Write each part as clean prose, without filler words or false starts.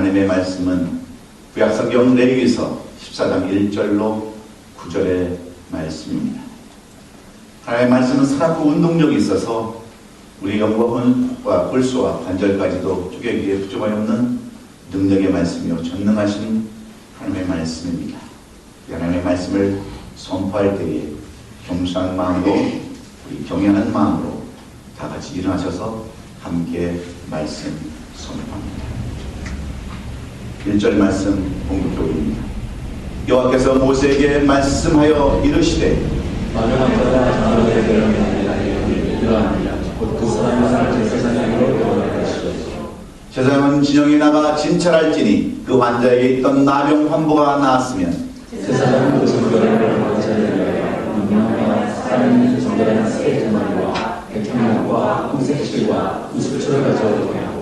하나님의 말씀은 구약성경 레위기서 14장 1절로 9절의 말씀입니다. 하나님의 말씀은 살았고 운동력이 있어서 우리 영과 골수와 관절까지도 쪼개기에 부족함이 없는 능력의 말씀이요 전능하신 하나님의 말씀입니다. 하나님의 말씀을 선포할 때에 겸손한 마음으로 우리 경외하는 마음으로 다 같이 일어나셔서 함께 말씀 선포합니다. 1절 말씀 공급교입니다. 여호와께서 모세에게 말씀하여 이르시되 제사장은 진영에 나가 진찰할지니 그 환자에게 있던 나병 환부가 나았으면 제사장은 그 정결을 명령하여 살아있는 정결한 새 두 마리와 백향목과 홍색 실과 우슬초를 가져오게 하고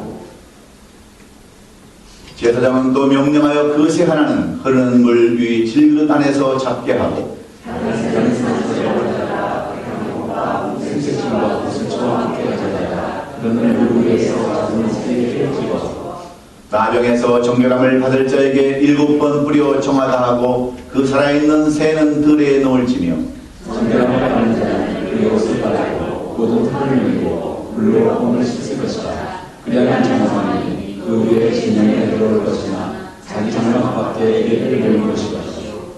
제사장은 또 명령하여 그 새 하나는 흐르는 물 위 질그릇 안에서 잡게 하고 생색실과 우슬초와 함께 가져다가 그러면 물 위에서 잡은 새를 찍어 나병에서 정결함을 받을 자에게 7번 뿌려 정하다 하고 그 살아있는 새는 들에 놓을지며 정결함을 받는 자는 그의 옷을 빨고 모든 털을 밀고 물로 몸을 씻을 것이다. 그리하면 정상이 그 위에 진영에 들어올 것이나 자기 장막 밖에 예를 내는 것이다.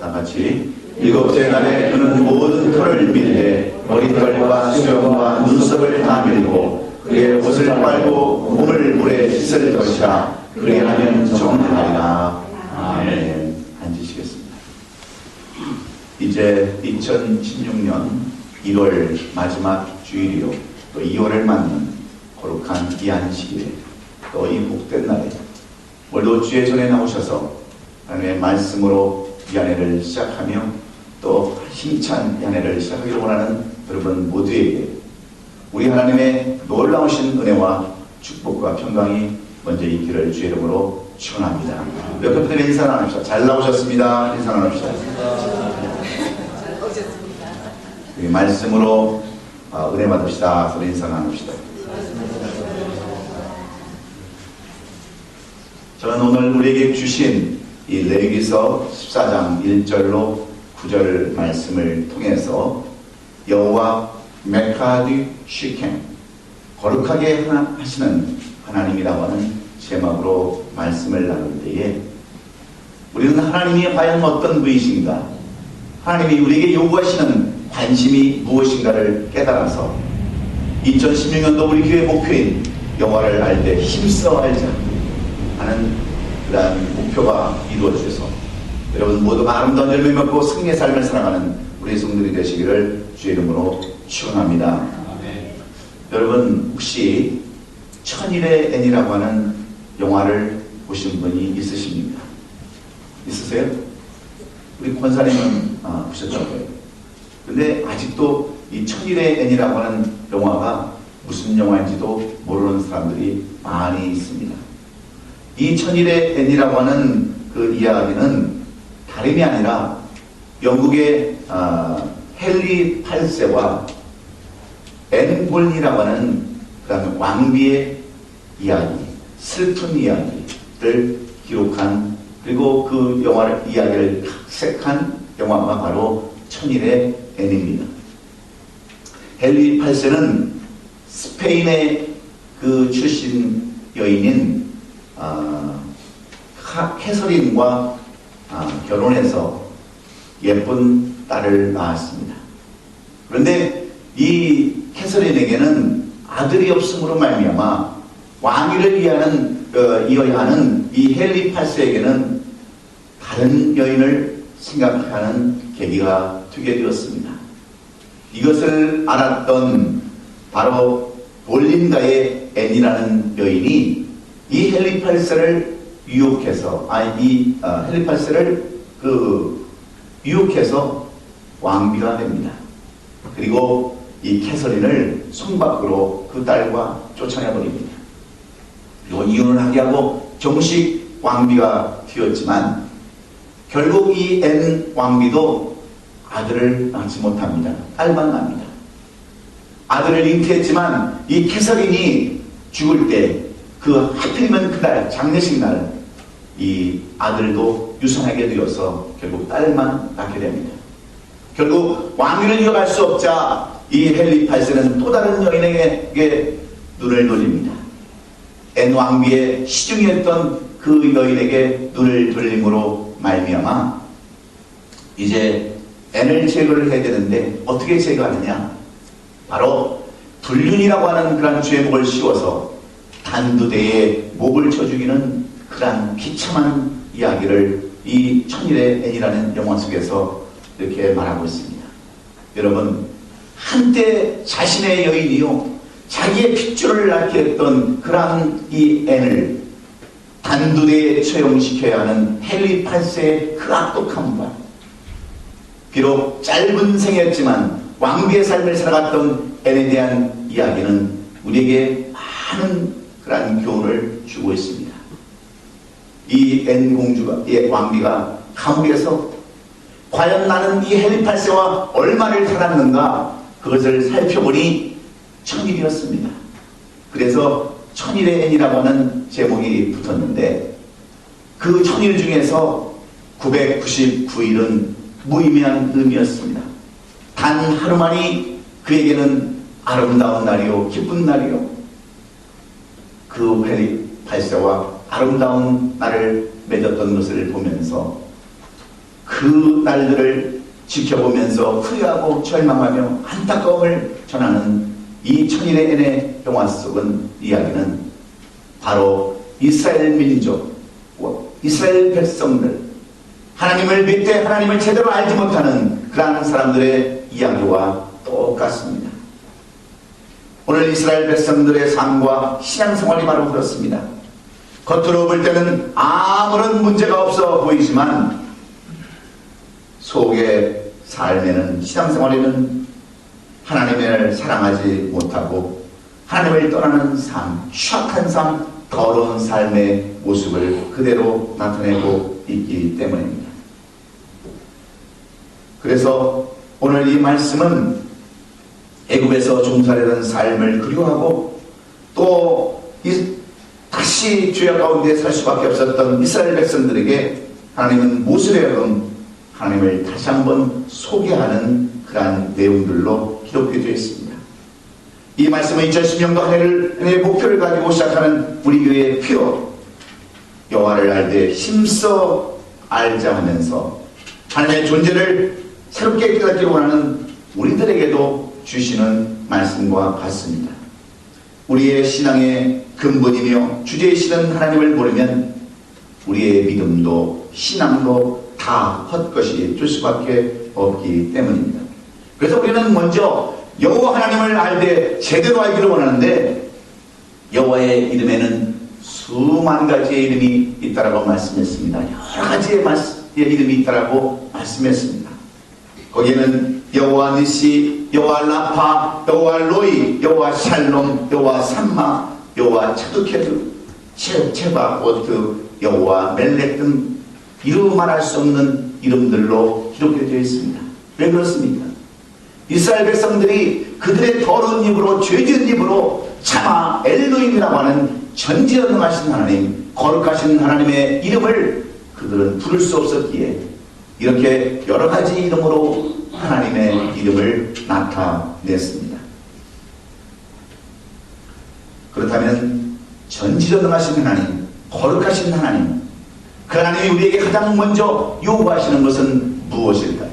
다 같이 7째 날에 그는 모든 털을 밀되 머리털과 수염과 눈썹을 다 밀고 그의 옷을 빨고 몸을 물에 씻을 것이라. 그리하면 정하리라. 아멘. 앉으시겠습니다. 이제 2016년 1월 마지막 주일이요 또 2월을 맞는 거룩한 이 안식일에 또 이 복된 날에 오늘도 주의 전에 나오셔서 하나님의 말씀으로 이 한 해를 시작하며 또 힘찬 이 한 해를 시작하기를 원하는 여러분 모두에게 우리 하나님의 놀라우신 은혜와 축복과 평강이 먼저 있기를 주의 이름으로 축원합니다. 옆에 분들 인사 나눕시다. 잘 나오셨습니다. 인사 나눕시다. 우리 말씀으로 은혜 받읍시다. 서로 인사 나눕시다. 저는 오늘 우리에게 주신 이 레위기서 14장 1절로 9절 말씀을 통해서 여호와 메카디 시켐 거룩하게 하시는 하나님이라고 하는 제목으로 말씀을 나눌 때에 우리는 하나님이 과연 어떤 분이신가, 하나님이 우리에게 요구하시는 관심이 무엇인가를 깨달아서 2016년도 우리 교회 목표인 영화를 알 때 힘써 알자 하는 그러한 목표가 이루어져서 여러분 모두가 아름다운 열매 맺고 승리의 삶을 살아가는 우리 성도들이 되시기를 주의 이름으로 축원합니다. 여러분 혹시 천일의 애니라고 하는 영화를 보신 분이 있으십니까? 있으세요? 우리 권사님은 보셨다고요. 근데 아직도 이 천일의 애니라고 하는 영화가 무슨 영화인지도 모르는 사람들이 많이 있습니다. 이 천일의 애니라고 하는 그 이야기는 다름이 아니라 영국의 헨리 8세와 앤 볼이라고 하는 그다음에 왕비의 이야기, 슬픈 이야기를 기록한 그리고 그 영화를 이야기를 각색한 영화가 바로 천일의 애니입니다. 헨리 8세는 스페인의 그 출신 여인인 캐서린과 결혼해서 예쁜 딸을 낳았습니다. 그런데 이 캐서린에게는 아들이 없음으로 말미암아 왕위를 이어하는 이 헨리 8세에게는 다른 여인을 생각하는 계기가 되게 되었습니다. 이것을 알았던 바로 볼린가의 앤이라는 여인이 이 헨리 8세를 유혹해서 헨리 8세를 유혹해서 왕비가 됩니다. 그리고 이 캐서린을 손 밖으로 그 딸과 쫓아내버립니다. 그리고 이혼을 하게 하고 정식 왕비가 되었지만 결국 이 앤 왕비도 아들을 낳지 못합니다. 딸만 납니다. 아들을 잉태했지만 이 캐서린이 죽을 때 그 하필이면 그날 장례식 날 이 아들도 유산하게 되어서 결국 딸만 낳게 됩니다. 결국 왕위를 이어갈 수 없자 이 헨리 8세는 또 다른 여인에게 눈을 돌립니다. 앤 왕비의 시중이었던 그 여인에게 눈을 돌림으로 말미암아 이제 앤을 제거를 해야 되는데 어떻게 제거하느냐? 바로 불륜이라고 하는 그런 죄목을 씌워서 단두대에 목을 쳐 죽이는 그런 비참한 이야기를 이 천일의 앤이라는 영화 속에서 이렇게 말하고 있습니다. 여러분, 한때 자신의 여인이요 자기의 핏줄을 낳게 했던 그러한 이 앤을 단두대에 처형시켜야 하는 헨리 8세의 그 악독함과 비록 짧은 생이었지만 왕비의 삶을 살아갔던 앤에 대한 이야기는 우리에게 많은 그러한 교훈을 주고 있습니다. 이 앤 공주가, 이 왕비가 감옥에서 과연 나는 이 헨리 8세와 얼마를 살았는가 그것을 살펴보니 천일이었습니다. 그래서 천일의 앤이라고 하는 제목이 붙었는데 그 천일 중에서 999일은 무의미한 의미였습니다. 단 하루만이 그에게는 아름다운 날이요 기쁜 날이요 그 헨리 8세와 아름다운 날을 맺었던 것을 보면서 그 날들을 지켜보면서 후회하고 절망하며 안타까움을 전하는 이 천일의 앤의 영화 속은 이야기는 바로 이스라엘 민족, 이스라엘 백성들, 하나님을 믿되 하나님을 제대로 알지 못하는 그러한 사람들의 이야기와 똑같습니다. 오늘 이스라엘 백성들의 삶과 신앙생활이 바로 그렇습니다. 겉으로 볼 때는 아무런 문제가 없어 보이지만 속의 삶에는, 신앙생활에는 하나님을 사랑하지 못하고 하나님을 떠나는 삶, 추악한 삶, 더러운 삶의 모습을 그대로 나타내고 있기 때문입니다. 그래서 오늘 이 말씀은 애굽에서 종살이던 삶을 그리워하고 또 다시 죄악 가운데 살 수밖에 없었던 이스라엘 백성들에게 하나님은 모세처럼 하나님을 다시 한번 소개하는 그러한 내용들로 기록되어 있습니다. 이 말씀은 2010년도 한 해의 목표를 가지고 시작하는 우리 교회의 표 여호와를 알되 힘써 알자 하면서 하나님의 존재를 새롭게 깨닫기를 원하는 우리들에게도 주시는 말씀과 같습니다. 우리의 신앙의 근본이며 주제이시는 하나님을 모르면 우리의 믿음도 신앙도 다 헛것이 될 수밖에 없기 때문입니다. 그래서 우리는 먼저 여호와 하나님을 알되 제대로 알기를 원하는데 여호와의 이름에는 수만 가지의 이름이 있다라고 말씀했습니다. 여러 가지의 이름이 있다라고 말씀했습니다. 거기에는 여호와 니시, 여호와 라파, 여호와 로이, 여호와 샬롬, 여호와 삼마, 여호와 차두케드, 체바오트, 여호와 멜렉 등 이루 말할 수 없는 이름들로 기록되어 있습니다. 왜 그렇습니까? 이스라엘 백성들이 그들의 더러운 입으로, 죄지은 입으로 차마 엘로힘이라고 하는 전지전능하신 하나님, 거룩하신 하나님의 이름을 그들은 부를 수 없었기에 이렇게 여러 가지 이름으로 하나님의 이름을 나타냈습니다. 그렇다면 전지전능하신 하나님, 거룩하신 하나님, 그 하나님이 우리에게 가장 먼저 요구하시는 것은 무엇일까요?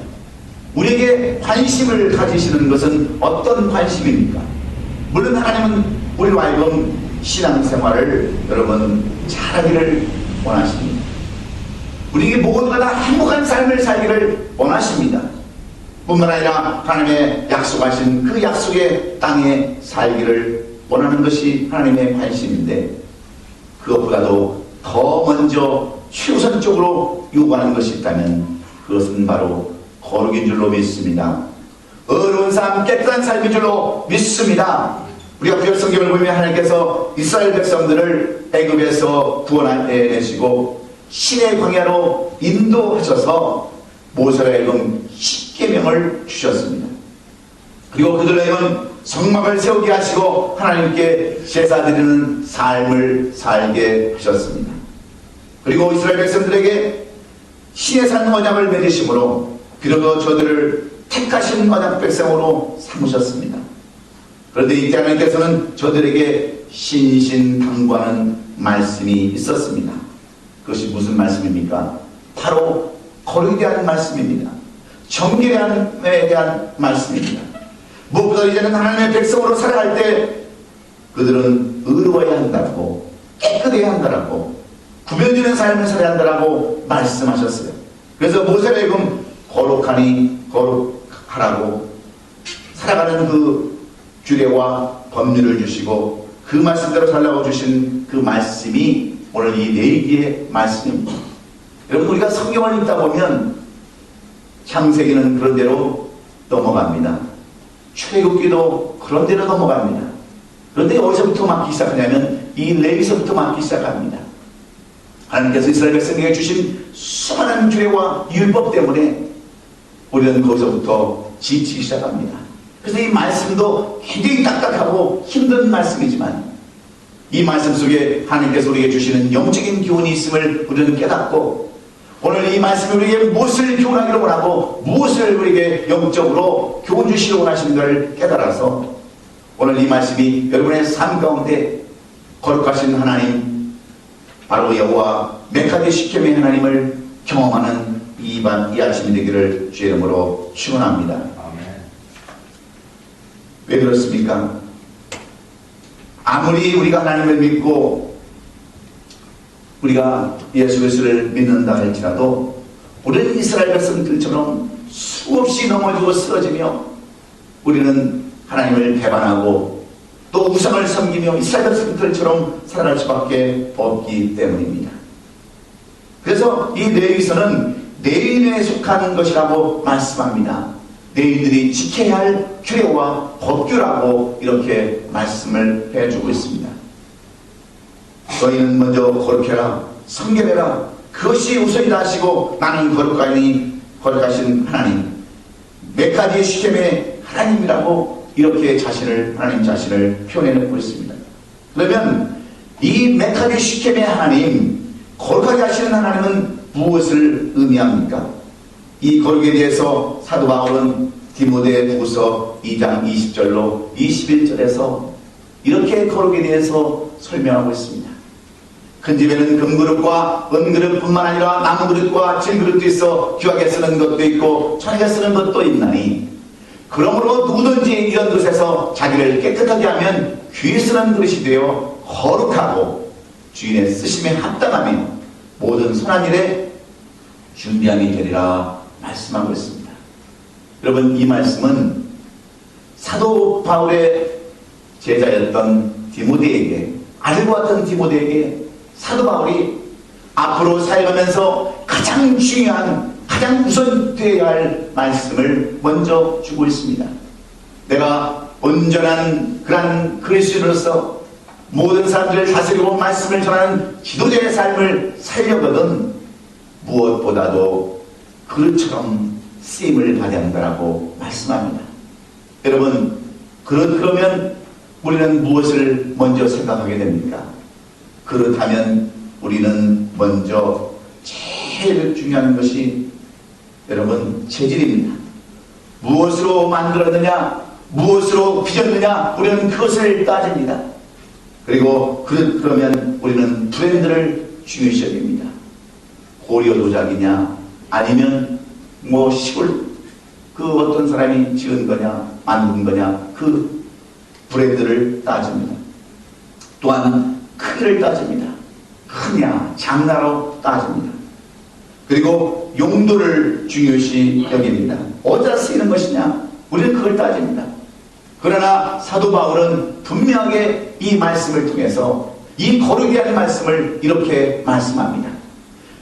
우리에게 관심을 가지시는 것은 어떤 관심입니까? 물론 하나님은 우리로 하여금 신앙생활을 여러분 잘하기를 원하십니다. 우리에게 모두가 다 행복한 삶을 살기를 원하십니다. 뿐만 아니라 하나님의 약속하신 그 약속의 땅에 살기를 원하는 것이 하나님의 관심인데 그것보다도 더 먼저 최우선적으로 요구하는 것이 있다면 그것은 바로 거룩인 줄로 믿습니다. 어려운 삶, 깨끗한 삶인 줄로 믿습니다. 우리가 구약 성경을 보면 하나님께서 이스라엘 백성들을 애굽에서 구원해내시고 신의 광야로 인도하셔서 모세로 하여금 십계명을 주셨습니다. 그리고 그들로 하여금 성막을 세우게 하시고 하나님께 제사 드리는 삶을 살게 하셨습니다. 그리고 이스라엘 백성들에게 신의 산 언약을 맺으심으로 비로소 저들을 택하신 언약 백성으로 삼으셨습니다. 그런데 이때 하나님께서는 저들에게 신신당부하는 말씀이 있었습니다. 그것이 무슨 말씀입니까? 바로 거룩에 대한 말씀입니다. 정결에 대한 말씀입니다. 무엇보다 이제는 하나님의 백성으로 살아갈 때 그들은 의로워야 한다고, 깨끗해야 한다고, 구별되는 삶을 살아야 한다고 말씀하셨어요. 그래서 모세가 지금 거룩하니 거룩하라고 살아가는 그 규례와 법률을 주시고 그 말씀대로 살라고 주신 그 말씀이 오늘 이 레위기의 말씀입니다. 여러분, 우리가 성경을 읽다 보면 창세기는 그런 대로 넘어갑니다. 출애굽기도 그런 대로 넘어갑니다. 그런데 어디서부터 막기 시작하냐면 이 레위기서부터 막기 시작합니다. 하나님께서 이스라엘 백성에게 주신 수많은 규례와 율법 때문에 우리는 거기서부터 지치기 시작합니다. 그래서 이 말씀도 굉장히 딱딱하고 힘든 말씀이지만 이 말씀 속에 하나님께서 우리에게 주시는 영적인 교훈이 있음을 우리는 깨닫고 오늘 이 말씀이 우리에게 무엇을 교훈하기로 원하고 무엇을 우리에게 영적으로 교훈 주시려고 하시는가를 깨달아서 오늘 이 말씀이 여러분의 삶 가운데 거룩하신 하나님, 바로 여호와 메카데 시켐의 하나님을 경험하는 이 아침이 되기를 주의 이름으로 축원합니다. 아멘. 왜 그렇습니까? 아무리 우리가 하나님을 믿고 우리가 예수 그리스도를 믿는다 할지라도 우리는 이스라엘 백성들처럼 수없이 넘어지고 쓰러지며 우리는 하나님을 배반하고 또 우상을 섬기며 이스라엘 백성들처럼 살아갈 수밖에 없기 때문입니다. 그래서 이 레위기서는 레위인에 속하는 것이라고 말씀합니다. 레위인들이 지켜야 할 규례와 법규라고 이렇게 말씀을 해주고 있습니다. 너희는 먼저 거룩해라, 성결해라, 그것이 우선이다 하시고 나는 거룩하신 하나님, 메카데 시켐의 하나님이라고 이렇게 하나님 자신을 표현해놓고 있습니다. 그러면 이 메카데 시켐의 하나님, 거룩하게 하시는 하나님은 무엇을 의미합니까? 이 거룩에 대해서 사도 바울은 디모데후서 2장 20절로 21절에서 이렇게 거룩에 대해서 설명하고 있습니다. 큰 집에는 금그릇과 은그릇뿐만 아니라 나무그릇과 질그릇도 있어 귀하게 쓰는 것도 있고 천하게 쓰는 것도 있나니 그러므로 누구든지 이런 것에서 자기를 깨끗하게 하면 귀 쓰는 그릇이 되어 거룩하고 주인의 쓰심에 합당하며 모든 선한 일에 준비함이 되리라 말씀하고 있습니다. 여러분, 이 말씀은 사도 바울의 제자였던 디모데에게, 아들과 같은 디모데에게 사도 바울이 앞으로 살아가면서 가장 중요한, 가장 우선되어야 할 말씀을 먼저 주고 있습니다. 내가 온전한 그런 그리스도로서 모든 사람들을 다스리고 말씀을 전하는 지도자의 삶을 살려거든 무엇보다도 그릇처럼 쓰임을 받아야 한다고 말씀합니다. 여러분, 그러면 우리는 무엇을 먼저 생각하게 됩니까? 그렇다면 우리는 먼저 제일 중요한 것이 여러분 재질입니다. 무엇으로 만들었느냐, 무엇으로 빚었느냐, 우리는 그것을 따집니다. 그리고 그러면 우리는 브랜드를 중요시 여깁니다. 고려 도자기냐 아니면 뭐 시골 그 어떤 사람이 지은 거냐 만든 거냐 그 브랜드를 따집니다. 또한 크기를 따집니다. 크냐 작나로 따집니다. 그리고 용도를 중요시 여깁니다. 어디다 쓰이는 것이냐 우리는 그걸 따집니다. 그러나 사도 바울은 분명하게 이 말씀을 통해서 이 거룩에 대한 말씀을 이렇게 말씀합니다.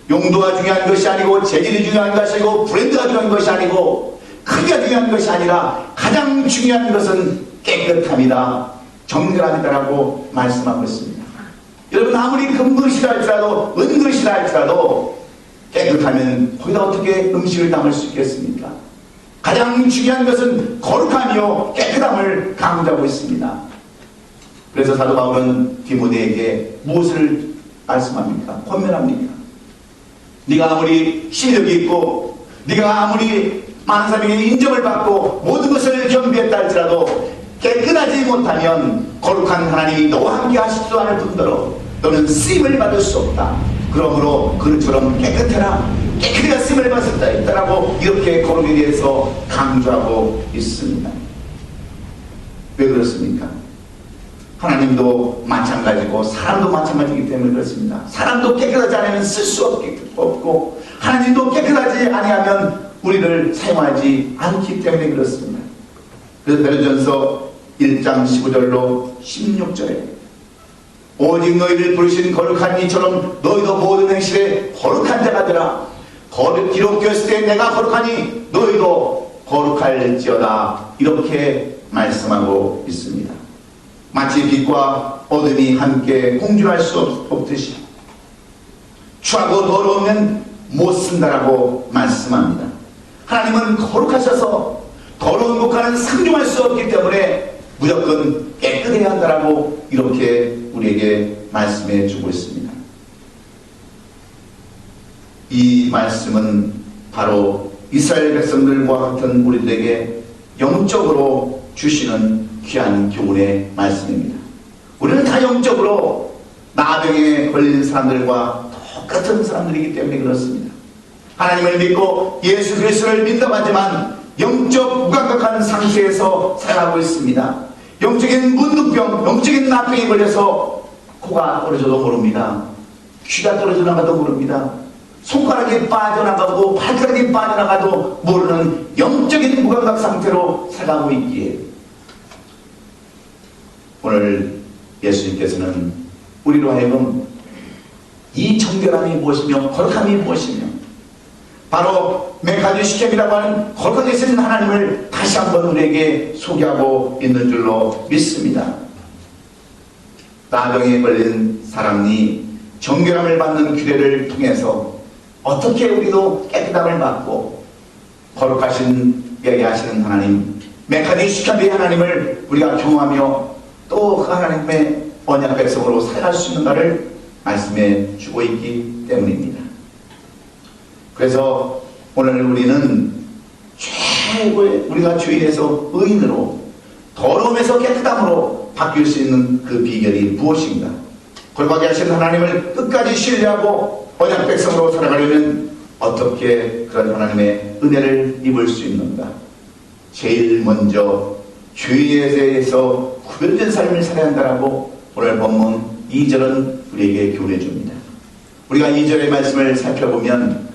용도가 중요한 것이 아니고 재질이 중요한 것이 아니고 브랜드가 중요한 것이 아니고 크기가 중요한 것이 아니라 가장 중요한 것은 깨끗함이다, 정결함이다라고 말씀하고 있습니다. 여러분, 아무리 금그릇이라 할지라도 은그릇이라 할지라도 깨끗하면 거기다 어떻게 음식을 담을 수 있겠습니까? 가장 중요한 것은 거룩함이요 깨끗함을 강조하고 있습니다. 그래서 사도 바울은 디모데에게 무엇을 말씀합니까? 권면합니까? 네가 아무리 실력이 있고 네가 아무리 많은 사람에게 인정을 받고 모든 것을 겸비했다 할지라도 깨끗하지 못하면 거룩한 하나님이 너와 함께 하시지도 않을 뿐더러 너는 쓰임을 받을 수 없다. 그러므로 그처럼 깨끗해라, 깨끗해야 쓰임을 받을 수 있다라고 이렇게 거룩에 대해서 강조하고 있습니다. 왜 그렇습니까? 하나님도 마찬가지고 사람도 마찬가지이기 때문에 그렇습니다. 사람도 깨끗하지 않으면 쓸 수 없고 하나님도 깨끗하지 아니하면 우리를 사용하지 않기 때문에 그렇습니다. 그래서 베드로전서 1장 15절로 16절에 오직 너희를 부르신 거룩한 이처럼 너희도 모든 행실에 거룩한 자가 되라. 기록되었을 때 내가 거룩하니 너희도 거룩할지어다. 이렇게 말씀하고 있습니다. 마치 빛과 어둠이 함께 공존할 수 없듯이 추하고 더러우면 못 쓴다라고 말씀합니다. 하나님은 거룩하셔서 더러운 것과는 상종할 수 없기 때문에 무조건 깨끗해야 한다라고 이렇게 우리에게 말씀해 주고 있습니다. 이 말씀은 바로 이스라엘 백성들과 같은 우리들에게 영적으로 주시는 귀한 교훈의 말씀입니다. 우리는 다 영적으로 나병에 걸린 사람들과 똑같은 사람들이기 때문에 그렇습니다. 하나님을 믿고 예수 그리스도를 믿다고 하지만 영적 무감각한 상태에서 살아가고 있습니다. 영적인 문둥병, 영적인 나병에 걸려서 코가 떨어져도 모릅니다. 귀가 떨어져 나가도 모릅니다. 손가락이 빠져나가고 발가락이 빠져나가도 모르는 영적인 무감각 상태로 살아가고 있기에 오늘 예수님께서는 우리로 하여금 이 정결함이 무엇이며 거룩함이 무엇이며 바로 메카디시켐이라고 하는 거룩하게 쓰신 하나님을 다시 한번 우리에게 소개하고 있는 줄로 믿습니다. 나병에 걸린 사람이 정결함을 받는 규례를 통해서 어떻게 우리도 깨끗함을 받고 거룩하신 얘기하시는 하나님 메카디시켐의 하나님을 우리가 경험하며 또 그 하나님의 언약 백성으로 살아갈 수 있는가를 말씀해 주고 있기 때문입니다. 그래서 오늘 우리는 최고의 우리가 주인에서 의인으로 더러움에서 깨끗함으로 바뀔 수 있는 그 비결이 무엇인가? 거룩하게 하신 하나님을 끝까지 신뢰하고 언약 백성으로 살아가려면 어떻게 그런 하나님의 은혜를 입을 수 있는가? 제일 먼저 죄에 대해서 구별된 삶을 살아야 한다라고 오늘 본문 2절은 우리에게 교훈해 줍니다. 우리가 2절의 말씀을 살펴보면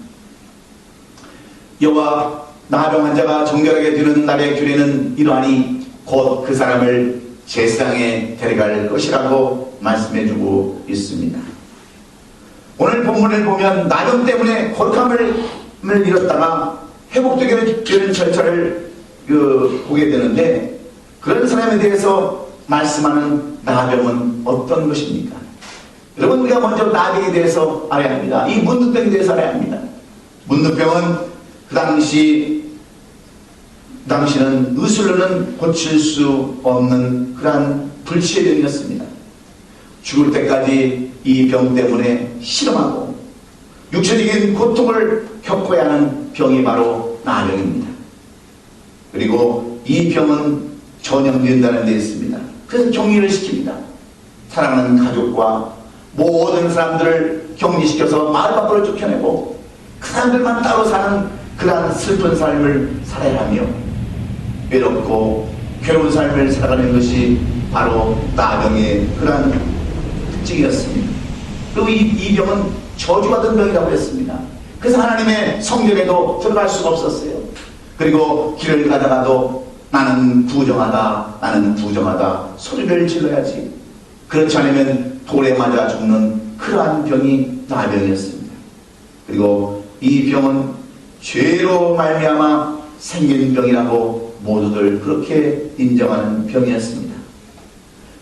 여호와 나병 환자가 정결하게 되는 날의 규례는 이러하니 곧 그 사람을 제사장에 데려갈 것이라고 말씀해 주고 있습니다. 오늘 본문을 보면 나병 때문에 거룩함을 잃었다가 회복되게 되는 절차를 보게 되는데 그런 사람에 대해서 말씀하는 나병은 어떤 것입니까? 여러분 우리가 먼저 나병에 대해서 알아야 합니다. 이 문둥병에 대해서 알아야 합니다. 문둥병은 그 당시는 의술로는 고칠 수 없는 그러한 불치의 병이었습니다. 죽을 때까지 이 병 때문에 실험하고 육체적인 고통을 겪어야 하는 병이 바로 나병입니다. 그리고 이 병은 전염된다는 데 있습니다. 그래서 격리를 시킵니다. 사랑하는 가족과 모든 사람들을 격리시켜서 마을 밖으로 쫓겨내고 그 사람들만 따로 사는 그러한 슬픈 삶을 살아야 하며 외롭고 괴로운 삶을 살아가는 것이 바로 나병의 그러한 특징이었습니다. 그리고 이 병은 저주받은 병이라고 했습니다. 그래서 하나님의 성전에도 들어갈 수가 없었어요. 그리고 길을 가다가도 나는 부정하다 소리를 질러야지. 그렇지 않으면 돌에 맞아 죽는 그러한 병이 나병이었습니다. 그리고 이 병은 죄로 말미암아 생긴 병이라고 모두들 그렇게 인정하는 병이었습니다.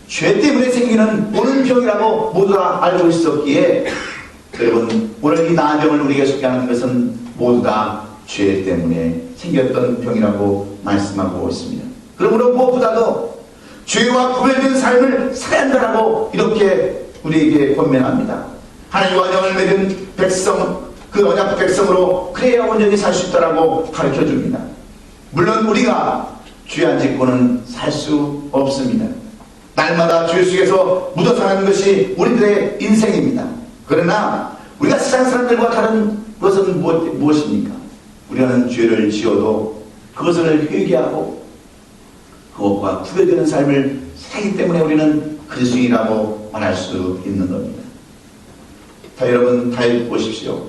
죄 때문에 생기는 오는 병이라고 모두 다 알고 있었기에 여러분 오늘 이 나병을 우리에게 소개하는 것은 모두 다 죄 때문에 생겼던 병이라고 말씀하고 있습니다. 그러므로 무엇보다도 죄와 구별된 삶을 살아야 한다라고 이렇게 우리에게 권면합니다. 하나님과 언약을 맺은 백성 그 언약 백성으로 그래야 온전히 살 수 있다라고 가르쳐 줍니다. 물론 우리가 죄 안 짓고는 살 수 없습니다. 날마다 죄 속에서 묻어 사는 것이 우리들의 인생입니다. 그러나 우리가 세상 사람들과 다른 것은 무엇입니까? 우리는 죄를 지어도 그것을 회개하고 그것과 구별되는 삶을 살기 때문에 우리는 그리스도인이라고 말할 수 있는 겁니다. 자, 여러분 다윗 보십시오.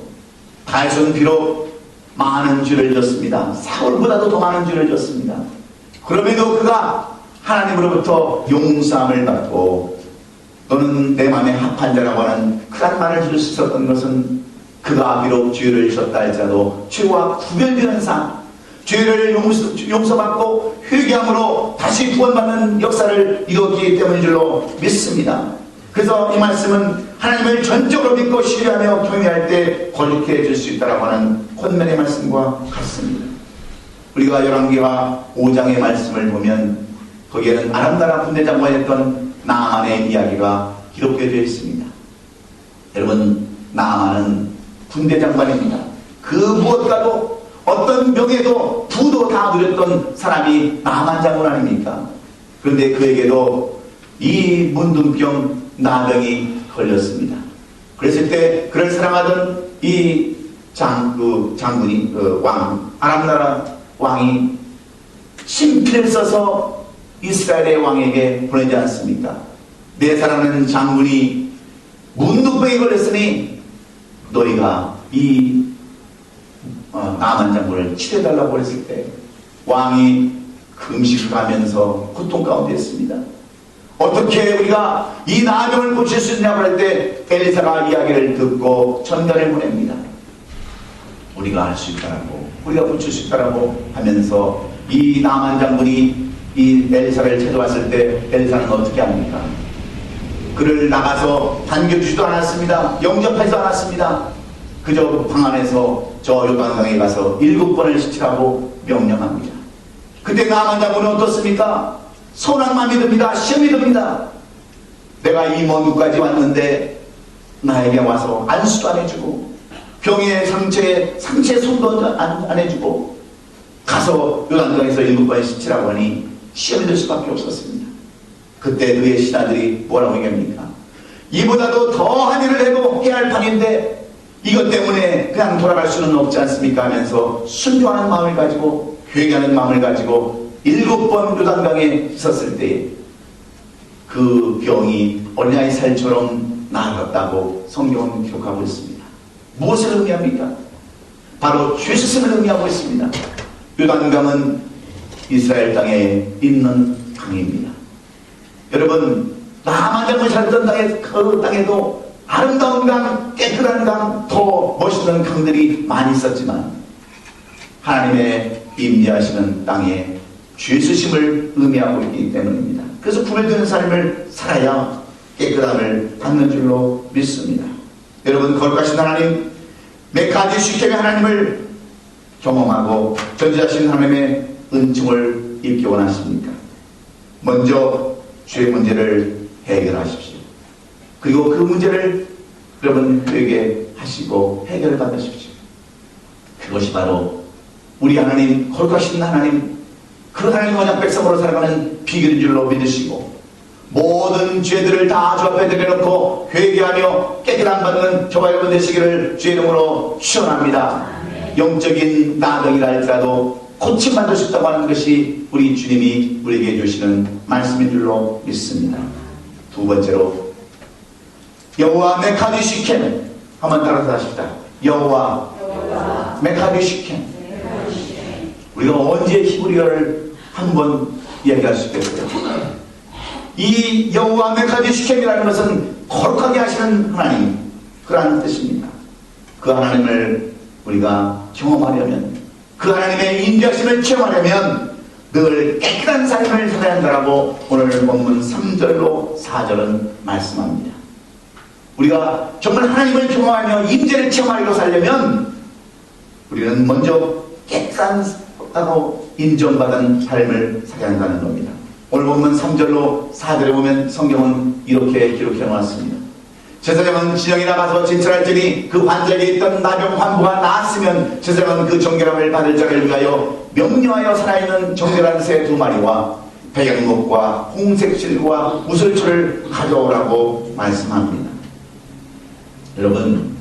다윗은 비록 많은 죄를 졌습니다. 사울보다도 더 많은 죄를 졌습니다. 그럼에도 그가 하나님으로부터 용서함을 받고 너는 내 마음에 합한 자라고 하는 그런 말을 들을 수 있었던 것은 그가 비록 죄를 졌다 할지라도 죄와 구별되는 삶, 죄를 용서받고 회개함으로 다시 구원받는 역사를 이루었기 때문인 줄로 믿습니다. 그래서 이 말씀은 하나님을 전적으로 믿고 신뢰하며 경외할 때 거룩해 해줄 수 있다고 하는 권면의 말씀과 같습니다. 우리가 열왕기하 5장의 말씀을 보면 거기에는 아람나라 군대 장관이었던 나아만의 이야기가 기록되어 있습니다. 여러분, 나아만은 군대 장관입니다. 그 무엇과도 어떤 명예도 부도 다 누렸던 사람이 나아만 장군 아닙니까? 그런데 그에게도 이 문둥병 나병이 걸렸습니다. 그랬을 때 그를 사랑하던 이 장군이 아람나라 왕이 친필을 써서 이스라엘의 왕에게 보내지 않습니까? 내 사랑하는 장군이 문둥병에 걸렸으니 너희가 이 나아만 장군을 치료해달라고 했을 때 왕이 금식을 하면서 고통 가운데 있습니다. 어떻게 우리가 이 나병을 고칠 수 있냐고 할 때 엘리사가 이야기를 듣고 전단을 보냅니다. 우리가 할 수 있다라고, 우리가 고칠 수 있다라고 하면서 이 나아만 장군이 이 엘리사를 찾아왔을 때 엘리사는 어떻게 합니까? 그를 나가서 반겨주지도 않았습니다. 영접하지도 않았습니다. 그저 방 안에서 저 요단강에 가서 7번을 씻으라고 명령합니다. 그때 나아만 장군은 어떻습니까? 서운한 마음이 듭니다. 시험이 듭니다. 내가 이 먼 곳까지 왔는데 나에게 와서 안수도 안 해주고 병의 상처에 손도 안 해주고 가서 요단강에서 7번 씻으라고 하니 시험이 될 수밖에 없었습니다. 그때 그의 신하들이 뭐라고 얘기합니까? 이보다도 더한 일을 해도 해야 할 판인데 이것 때문에 그냥 돌아갈 수는 없지 않습니까? 하면서 순종하는 마음을 가지고 회개하는 마음을 가지고 7번 요단강에 있었을 때 그 병이 어린아이 살처럼 나아갔다고 성경은 기록하고 있습니다. 무엇을 의미합니까? 바로 죄수심을 의미하고 있습니다. 요단강은 이스라엘 땅에 있는 강입니다. 여러분, 나아만 장군이 살던 그 땅에도 아름다운 강, 깨끗한 강, 더 멋있는 강들이 많이 있었지만 하나님의 임재하시는 땅에 죄수심을 의미하고 있기 때문입니다. 그래서 구별되는 삶을 살아야 깨끗함을 받는 줄로 믿습니다. 여러분, 거룩하신 하나님, 메카디 시켐의 하나님을 경험하고 전지하신 하나님의 은총을 입기 원하십니까? 먼저 죄 문제를 해결하십시오. 그리고 그 문제를 여러분 회개하시고 해결을 받으십시오. 그것이 바로 우리 하나님, 거룩하신 하나님, 그 하나님 언약 백성으로 살아가는 비결인 줄로 믿으시고 모든 죄들을 다 주 앞에 내려놓고 회개하며 깨끗함 받는 저와 여러분 되시기를 주의 이름으로 축원합니다. 영적인 나병이라 할지라도 고침받을 수 있다고 하는 것이 우리 주님이 우리에게 주시는 말씀인 줄로 믿습니다. 두 번째로 여호와 메카디 시켐, 한번 따라서 하십시다. 여호와 메카디 시켐. 우리가 언제 히브리어를 한번 이야기할 수 있겠어요? 이 여호와 메카디 시켐이라는 것은 거룩하게 하시는 하나님, 그러한 뜻입니다. 그 하나님을 우리가 경험하려면, 그 하나님의 인자심을 체험하려면 늘 깨끗한 삶을 살아야 한다라고 오늘 본문 3절로 4절은 말씀합니다. 우리가 정말 하나님을 경험하며 임재를 체험하려고 살려면 우리는 먼저 깨끗하고 인정받은 삶을 살아야 한다는 겁니다. 오늘 본문 3절로 4절에 보면 성경은 이렇게 기록해 놓았습니다. 제사장은 진영에 나가서 진찰할지니 그 환자에게 있던 나병 환부가 나았으면 제사장은 그 정결함을 받을 자를 위하여 명령하여 살아있는 정결한 새 2마리와 백양목과 홍색실과 우슬초를 가져오라고 말씀합니다. 여러분,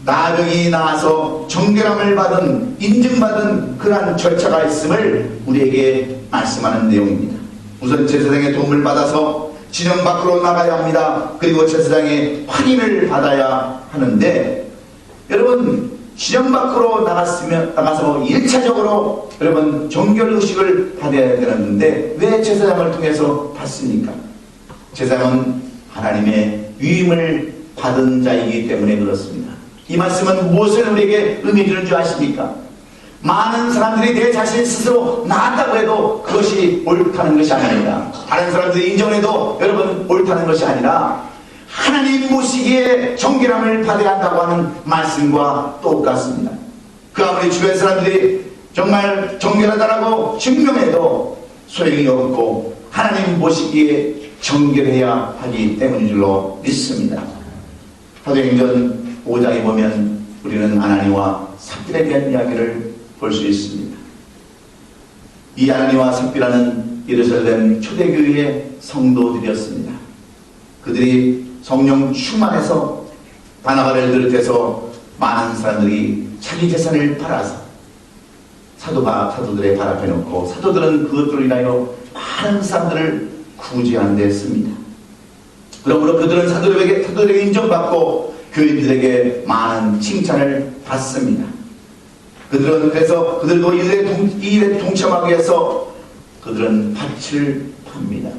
나병이 나와서 정결함을 받은, 인증받은 그러한 절차가 있음을 우리에게 말씀하는 내용입니다. 우선 제사장의 도움을 받아서 진영 밖으로 나가야 합니다. 그리고 제사장의 확인을 받아야 하는데, 여러분, 진영 밖으로 나가서 1차적으로 여러분 정결의식을 받아야 되는데 왜 제사장을 통해서 받습니까? 제사장은 하나님의 위임을 받은 자이기 때문에 그렇습니다. 이 말씀은 무엇을 우리에게 의미해주는 줄 아십니까? 많은 사람들이 내 자신 스스로 나았다고 해도 그것이 옳다는 것이 아닙니다. 다른 사람들이 인정해도 여러분 옳다는 것이 아니라 하나님 보시기에 정결함을 받아야 한다고 하는 말씀과 똑같습니다. 그 아무리 주변 사람들이 정말 정결하다라고 증명해도 소용이 없고 하나님 보시기에 정결해야 하기 때문인 줄로 믿습니다. 사도행전 5장에 보면 우리는 아나니와 삽비라에 대한 이야기를 볼 수 있습니다. 이 아나니와 삽비라는 예루살렘 초대교회의 성도들이었습니다. 그들이 성령 충만해서 바나바를 비롯해서 많은 사람들이 자기 재산을 팔아서 사도들의 발 앞에 놓고 사도들은 그것들로 인하여 많은 사람들을 구제하는 데 씁니다. 그러므로 그들은 사도들에게 인정받고 교인들에게 많은 칭찬을 받습니다. 그들은 그래서 그들도 이 일에 동참하기 위해서 그들은 밭을 팝니다.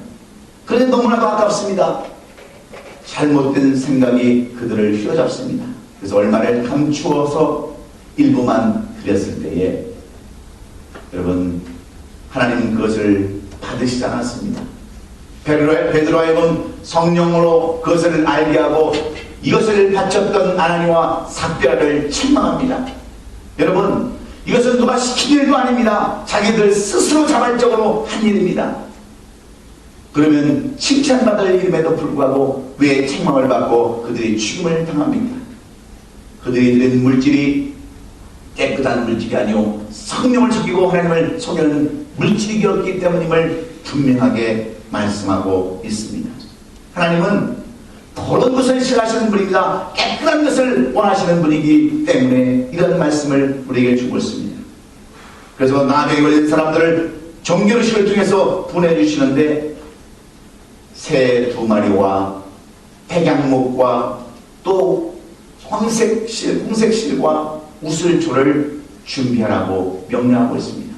그런데 너무나도 아깝습니다. 잘못된 생각이 그들을 휘어잡습니다. 그래서 얼마를 감추어서 일부만 드렸을 때에 여러분 하나님은 그것을 받으시지 않았습니다. 베드로 하여금 성령으로 그것을 알게 하고 이것을 바쳤던 아나니와 삽비라를 책망합니다. 여러분 이것은 누가 시킨 일도 아닙니다. 자기들 스스로 자발적으로 한 일입니다. 그러면 칭찬받을 일임에도 불구하고 왜 책망을 받고 그들이 죽임을 당합니까? 그들이 드린 물질이 깨끗한 물질이 아니오 성령을 속이고 하나님을 속이는 물질이었기 때문임을 분명하게 말씀하고 있습니다. 하나님은 더러운 것을 싫어하시는 분입니다. 깨끗한 것을 원하시는 분이기 때문에 이런 말씀을 우리에게 주고 있습니다. 그래서 나병에 걸린 사람들을 정결의식을 통해서 보내주시는데 새 2마리와 백양목과 또 홍색실과 우슬초를 준비하라고 명령하고 있습니다.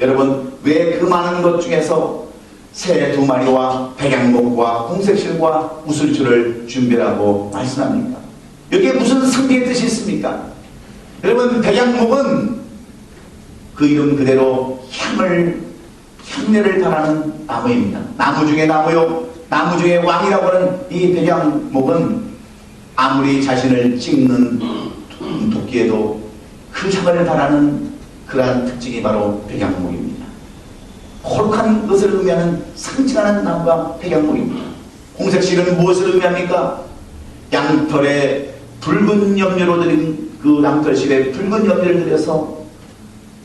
여러분 왜 그 많은 것 중에서 새 2마리와 백양목과 홍색실과 우슬초를 준비하라고 말씀합니까? 여기에 무슨 상기의 뜻이 있습니까? 여러분 백양목은 그 이름 그대로 향내를 바라는 나무입니다. 나무 중에 나무요 나무 중에 왕이라고 하는 이 백양목은 아무리 자신을 찍는 도끼에도 그 향을 바라는 그러한 특징이 바로 백양목입니다. 거룩한 것을 의미하는 상징하는 나무가 백양목입니다. 홍색실은 무엇을 의미합니까? 양털에 붉은 염료로 들인 그 양털실에 붉은 염료를 들여서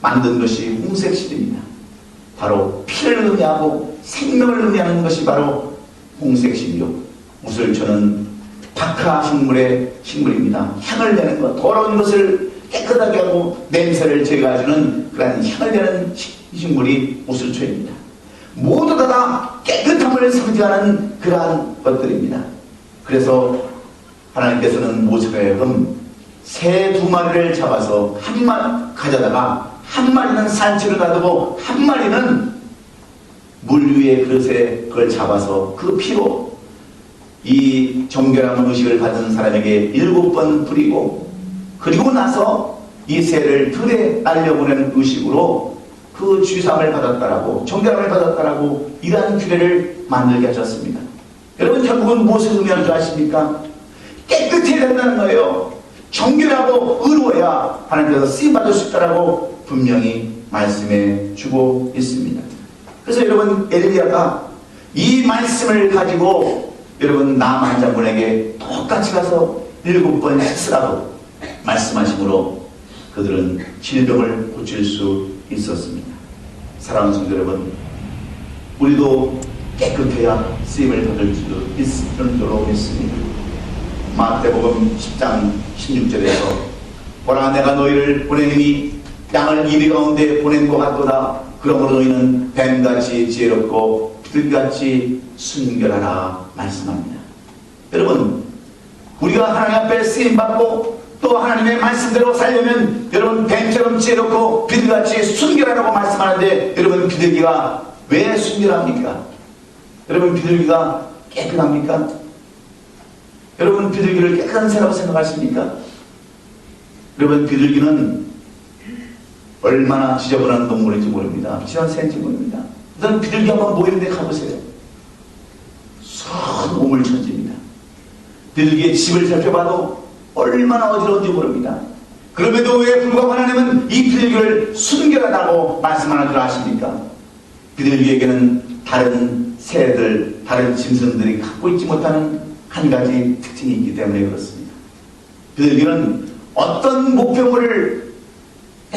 만든 것이 홍색실입니다. 바로 피를 의미하고 생명을 의미하는 것이 바로 홍색실이요. 우슬초는 박하식물의 식물입니다. 향을 내는 것, 더러운 것을 깨끗하게 하고 냄새를 제거해주는 그런 향을 내는 식물이 우슬초입니다. 모두 다 깨끗함을 상징하는 그러한 것들입니다. 그래서 하나님께서는 모세가 하여금 새 2마리를 잡아서 한 마리 가져다가 한 마리는 산채로 놔두고 한 마리는 물 위에 그릇에 그걸 잡아서 그 피로 이 정결한 의식을 받은 사람에게 7번 뿌리고 그리고 나서 이 새를 들에 날려보내는 의식으로 그 주삼을 받았다라고 정결함을 받았다라고 이러한 규례를 만들게 하셨습니다. 여러분 결국은 무엇을 의미하는 줄 아십니까? 깨끗해야 된다는 거예요. 정결하고 의로워야 하나님께서 쓰임받을 수 있다라고 분명히 말씀해 주고 있습니다. 그래서 여러분 엘리야가 이 말씀을 가지고 여러분 남한장군에게 똑같이 가서 7번 씻으라고 말씀하심으로 그들은 질병을 고칠 수 있었습니다. 사랑하는 성도 여러분, 우리도 깨끗해야 쓰임을 받을 수 있을 줄로 믿습니다. 마태복음 10장 16절에서 보라 내가 너희를 보내니 양을 이리 가운데 보낸 것 같도다. 그러므로 너희는 뱀같이 지혜롭고 비둘기같이 순결하라 말씀합니다. 여러분, 우리가 하나님 앞에 쓰임받고 또 하나님의 말씀대로 살려면 여러분 뱀처럼 지혜롭고 비둘기같이 순결하라고 말씀하는데, 여러분 비둘기가 왜 순결합니까? 여러분 비둘기가 깨끗합니까? 여러분 비둘기를 깨끗한 새라고 생각하십니까? 여러분 비둘기는 얼마나 지저분한 동물인지 모릅니다. 지난 새인지 모릅니다. 우선 비둘기 한번 모이는 데 가보세요. 선 우물천지입니다. 비둘기의 집을 살펴봐도 얼마나 어지러운지 모릅니다. 그럼에도 왜 불구하고 하나님은 이 비둘기를 순결하다고 말씀하는 줄 아십니까? 비둘기에게는 다른 새들, 다른 짐승들이 갖고 있지 못하는 한 가지 특징이 있기 때문에 그렇습니다. 비둘기는 어떤 목표물을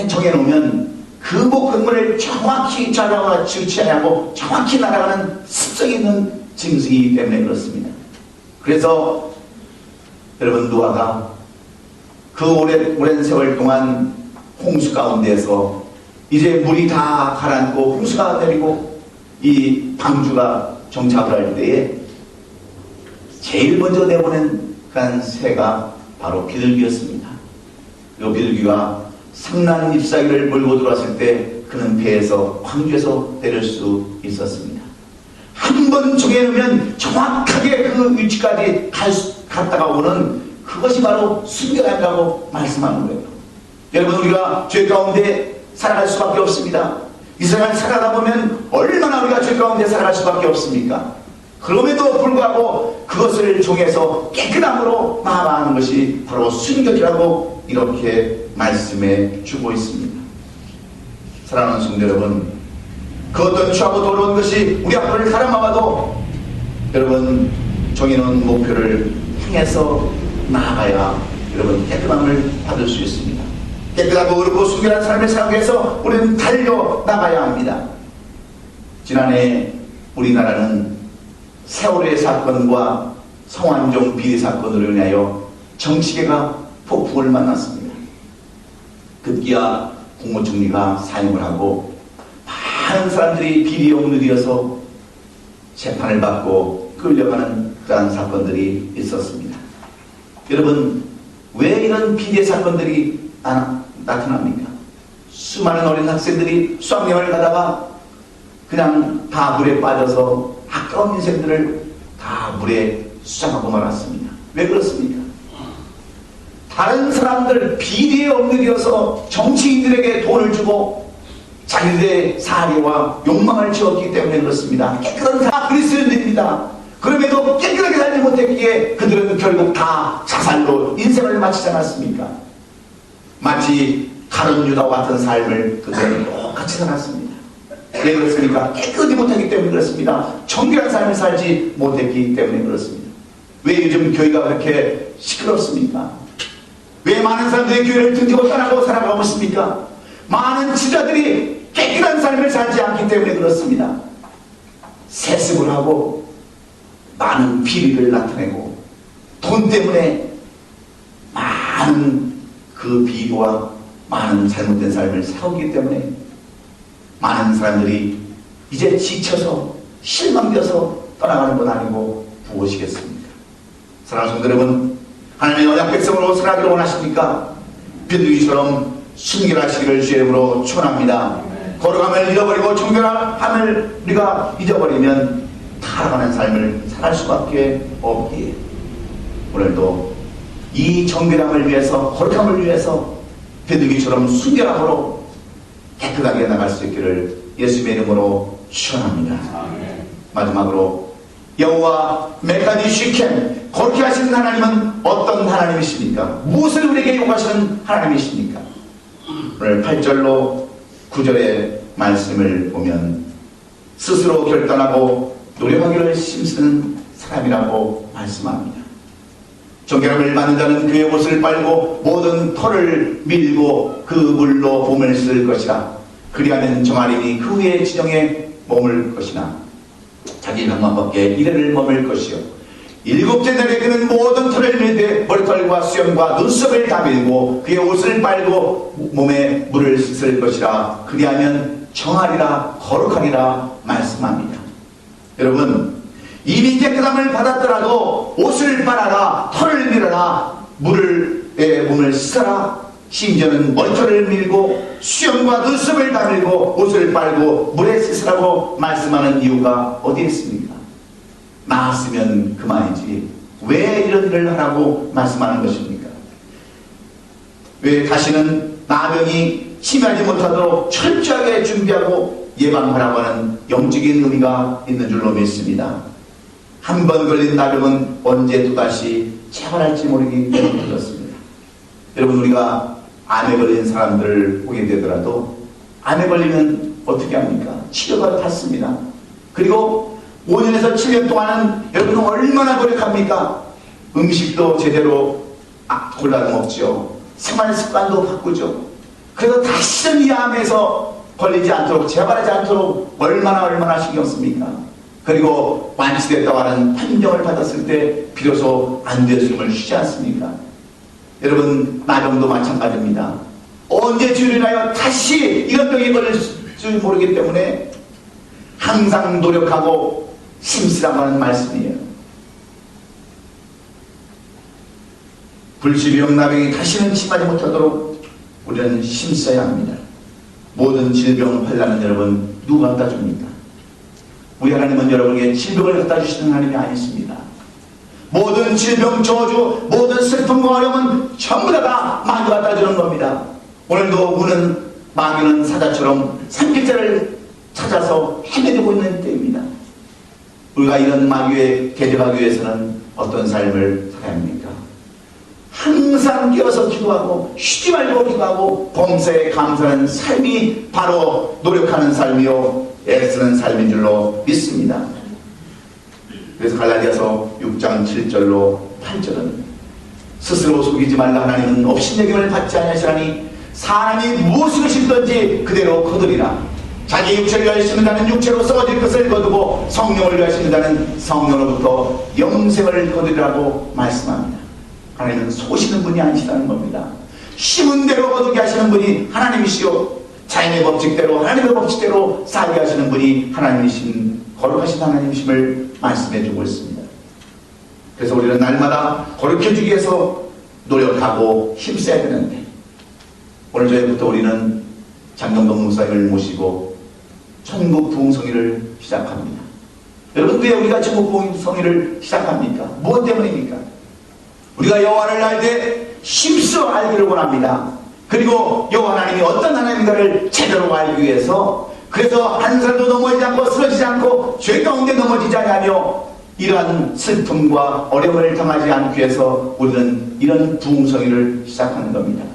정해놓으면 그 목표물을 정확히 잡아가 지우치하고 정확히 날아가는 습성이 있는 짐승이기 때문에 그렇습니다. 그래서 여러분 노아가 그 오랜 세월 동안 홍수 가운데서 이제 물이 다 가라앉고 홍수가 내리고 이 방주가 정착을 할 때에 제일 먼저 내보낸 그 새가 바로 비둘기였습니다. 이 비둘기가 상난 잎사귀를 몰고 들어왔을 때 그는 배에서 광주에서 내릴 수 있었습니다. 한 번 정해놓으면 정확하게 그 위치까지 갔다가 오는 그것이 바로 순결함이라고 말씀하는 거예요. 여러분 우리가 죄 가운데 살아갈 수밖에 없습니다. 이 세상을 살아가다 보면 얼마나 우리가 죄 가운데 살아갈 수밖에 없습니까? 그럼에도 불구하고 그것을 정해서 깨끗함으로 나아가는 것이 바로 순결이라고 이렇게 말씀해 주고 있습니다. 사랑하는 성도 여러분, 그 어떤 취하고 더러운 것이 우리 앞을 가라막아도 여러분 정해놓은 목표를 향해서 나아가야 여러분 깨끗함을 받을 수 있습니다. 깨끗하고 어렵고 순결한 삶을 살기 위해서 우리는 달려나가야 합니다. 지난해 우리나라는 세월의 사건과 성완종 비리 사건으로 인하여 정치계가 폭풍을 만났습니다. 급기야 국무총리가 사임을 하고 많은 사람들이 비리에 옥류되어서 재판을 받고 끌려가는 그러한 사건들이 있었습니다. 여러분 왜 이런 비리 사건들이 나타납니까? 수많은 어린 학생들이 수학여행을 가다가 그냥 다 물에 빠져서 아까운 인생들을 다 물에 수장하고 말았습니다. 왜 그렇습니까? 다른 사람들 비리에 옥류되어서 정치인들에게 돈을 주고 자기들의 사리와 욕망을 채웠기 때문에 그렇습니다. 깨끗한 다 그리스도인들입니다. 그럼에도 깨끗하게 살지 못했기에 그들은 결국 다 자살로 인생을 마치지 않았습니까? 마치 가룟 유다와 같은 삶을 그들은 똑같이 살았습니다. 왜 그렇습니까? 깨끗이 못하기 때문에 그렇습니다. 정결한 삶을 살지 못했기 때문에 그렇습니다. 왜 요즘 교회가 그렇게 시끄럽습니까? 왜 많은 사람들이 교회를 등지고 떠나고 살아가고 있습니까? 많은 지자들이 깨끗한 삶을 살지 않기 때문에 그렇습니다. 세습을 하고 많은 비리를 나타내고 돈 때문에 많은 그 비리와 많은 잘못된 삶을 살기 때문에 많은 사람들이 이제 지쳐서 실망되어서 떠나가는 건 아니고 무엇이겠습니까? 사랑하는 성도 여러분, 하나님의 언약 백성으로 살아가기를 원하십니까? 비둘기처럼 순결하시기를 주의 이름으로 축원합니다. 거룩함을 잃어버리고 정결함을 우리가 잊어버리면 타락하는 삶을 살할 수밖에 없기에 오늘도 이 정결함을 위해서 거룩함을 위해서 비둘기처럼 순결함으로 깨끗하게 나갈 수 있기를 예수님의 이름으로 축원합니다. 마지막으로 여호와 메카니 시켐 거룩히 하시는 하나님은 어떤 하나님이십니까? 무엇을 우리에게 요구하시는 하나님이십니까? 오늘 8절로 9절의 말씀을 보면 스스로 결단하고 노력하기를 힘쓰는 사람이라고 말씀합니다. 정결함을 받는 자는 그의 옷을 빨고 모든 털을 밀고 그 물로 봄을 쓸 것이라. 그리하면 정하리니 그 후에 지정에 머물 것이나 자기 방망밖에 이래를 머물 것이요 일곱째 날에 그는 모든 털을 밀되 머리털과 수염과 눈썹을 다 밀고 그의 옷을 빨고 몸에 물을 쓸 것이라. 그리하면 정하리라 거룩하리라 말씀합니다. 여러분, 이미 깨끗함을 받았더라도 옷을 빨아라, 털을 밀어라, 몸을 씻어라, 심지어는 머리털을 밀고 수염과 눈썹을 다 밀고 옷을 빨고 물에 씻으라고 말씀하는 이유가 어디에 있습니까? 나았으면 그만이지 왜 이런 일을 하라고 말씀하는 것입니까? 왜 다시는 나병이 침하지 못하도록 철저하게 준비하고 예방하라고 하는 영적인 의미가 있는 줄로 믿습니다. 한 번 걸린 나병은 언제 또다시 재발할지 모르기 때문에 그렇습니다. 여러분, 우리가 암에 걸린 사람들을 보게 되더라도 암에 걸리면 어떻게 합니까? 치료가 닿습니다. 그리고 5년에서 7년 동안은 여러분은 얼마나 노력합니까? 음식도 제대로 골라 먹죠. 생활 습관도 바꾸죠. 그래서 다시는 이 암에서 걸리지 않도록, 재발하지 않도록 얼마나 신경 씁니까? 그리고 완치됐다고 하는 판정을 받았을 때 비로소 안 될 숨을 쉬지 않습니까? 여러분, 나병도 마찬가지입니다. 언제 주일이나요? 다시 이런 병이 걸릴 줄 모르기 때문에 항상 노력하고 힘쓰라고 하는 말씀이에요. 불치병 나병이 다시는 침하지 못하도록 우리는 힘써야 합니다. 모든 질병 환난은 여러분 누가 갖다 줍니까? 우리 하나님은 여러분에게 질병을 갖다 주시는 하나님이 아니십니다. 모든 질병, 저주, 모든 슬픔과 어려움은 전부 다 마귀가 갖다 주는 겁니다. 오늘도 우는 마귀는 사자처럼 산길자를 찾아서 헤매고 있는 때입니다. 우리가 이런 마귀에 대적하기 위해서는 어떤 삶을 살아야 합니까? 항상 깨어서 기도하고 쉬지 말고 기도하고 범사에 감사하는 삶이 바로 노력하는 삶이요 애쓰는 삶인 줄로 믿습니다. 그래서 갈라디아서 6장 7절로 8절은 스스로 속이지 말라. 하나님은 업신여김을 받지 아니하시나니 사람이 무엇을 심든지 그대로 거두리라. 자기 육체를 위하여 심는다는 육체로 썩어질 것을 거두고 성령을 위하여 심는다는 성령으로부터 영생을 거두리라고 말씀합니다. 하나님은 속이시는 분이 아니시다는 겁니다. 심은 대로 거두게 하시는 분이 하나님이시요 자연의 법칙대로 하나님의 법칙대로 살게 하시는 분이 하나님이신 거룩하신 하나님이심을 말씀해주고 있습니다. 그래서 우리는 날마다 거룩해주기 위해서 노력하고 힘써야 되는데 오늘 저녁부터 우리는 장경동 목사님을 모시고 천국 부흥성회를 시작합니다. 여러분, 왜 우리가 천국 부흥성회를 시작합니까? 무엇 때문입니까? 우리가 여호와를 알 때 힘써 알기를 원합니다. 그리고 여호와 하나님이 어떤 하나님인가를 제대로 알기 위해서, 그래서 한 사람도 넘어지지 않고 쓰러지지 않고 죄 가운데 넘어지지 않으며 이러한 슬픔과 어려움을 당하지 않기 위해서 우리는 이런 부흥성회를 시작하는 겁니다.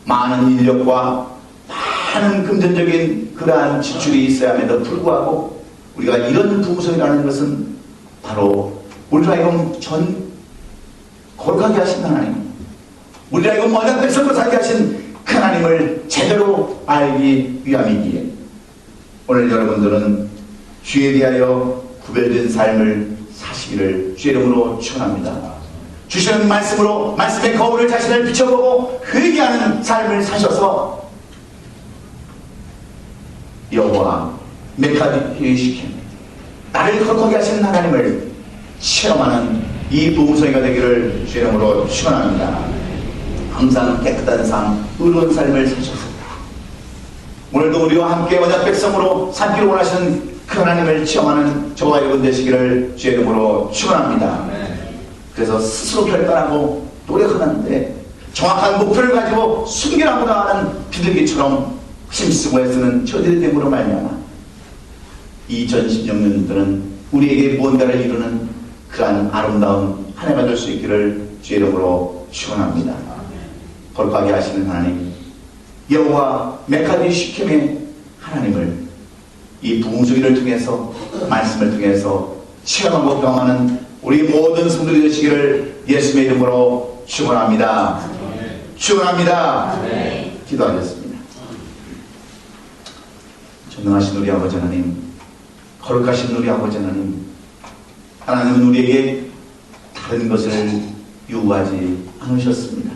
많은 인력과 많은 금전적인 그러한 지출이 있어야함에도 불구하고 우리가 이런 부흥성회라는 것은 바로 우리가 하여금 거룩하게 하신 하나님, 우리가 이거 모든 백성으로 살게 하신 그 하나님을 제대로 알기 위함이기에 오늘 여러분들은 주에 대하여 구별된 삶을 사시기를 주의 이름으로 축원합니다. 주시는 말씀으로 말씀의 거울을 자신을 비춰보고 회개하는 삶을 사셔서 여호와 메카디시킴 나를 거룩하게 하시는 하나님을 체험하는 이 부흥성회가 되기를 주의 이름으로 축원합니다. 항상 깨끗한 삶, 의로운 삶을 사셔서 오늘도 우리와 함께 언약 백성으로 살기를 원하시는 그 하나님을 체험하는 저와 여러분 되시기를 주의 이름으로 축원합니다. 그래서 스스로 결단하고 노력하는데 정확한 목표를 가지고 순결하고 나가는 비둘기처럼 힘쓰고 애쓰는 저들의 됨으로 말미암아 2016년들은 우리에게 무언가를 이루는 그러한 아름다운 한 해가 될 수 있기를 주의 이름으로 축원합니다. 거룩하게 하시는 하나님, 여호와 메카디 시켐의 하나님을 이 부흥성회를 통해서 말씀을 통해서 체험하고 경험하는 우리 모든 성도들이 되시기를 예수님의 이름으로 축원합니다. 축원합니다. 기도하겠습니다. 전능하신 우리 아버지 하나님, 거룩하신 우리 아버지 하나님, 하나님은 우리에게 다른 것을 요구하지 않으셨습니다.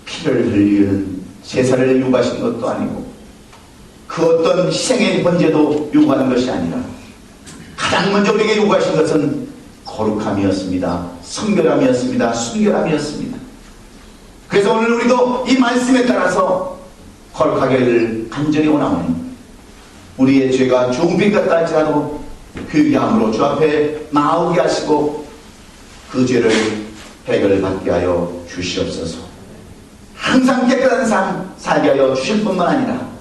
피를 흘리는 제사를 요구하신 것도 아니고 그 어떤 희생의 번제도 요구하는 것이 아니라 가장 먼저 우리에게 요구하신 것은 거룩함이었습니다. 성결함이었습니다. 순결함이었습니다. 그래서 오늘 우리도 이 말씀에 따라서 거룩하기를 간절히 원하오니 우리의 죄가 종빛 같다 할지라도 회개함으로 주 앞에 나오게 하시고 그 죄를 해결받게 하여 주시옵소서. 항상 깨끗한 삶 살게 하여 주실 뿐만 아니라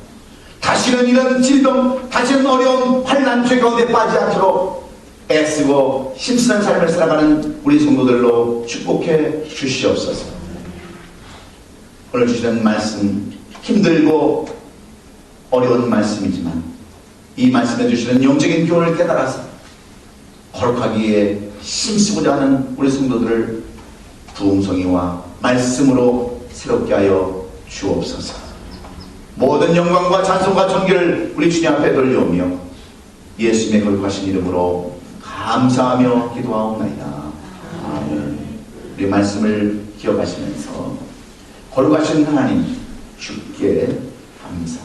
다시는 이런 질병, 다시는 어려운 환난 죄 가운데 빠지지 않도록 애쓰고 힘쓰는 삶을 살아가는 우리 성도들로 축복해 주시옵소서. 오늘 주시는 말씀 힘들고 어려운 말씀이지만 이 말씀해 주시는 영적인 교훈을 깨달아서 거룩하기에 힘쓰고자 하는 우리 성도들을 부흥성이와 말씀으로 새롭게 하여 주옵소서. 모든 영광과 찬송과 존귀를 우리 주님 앞에 돌려오며 예수님의 거룩하신 이름으로 감사하며 기도하옵나이다. 아멘. 우리 말씀을 기억하시면서 거룩하신 하나님 주께 감사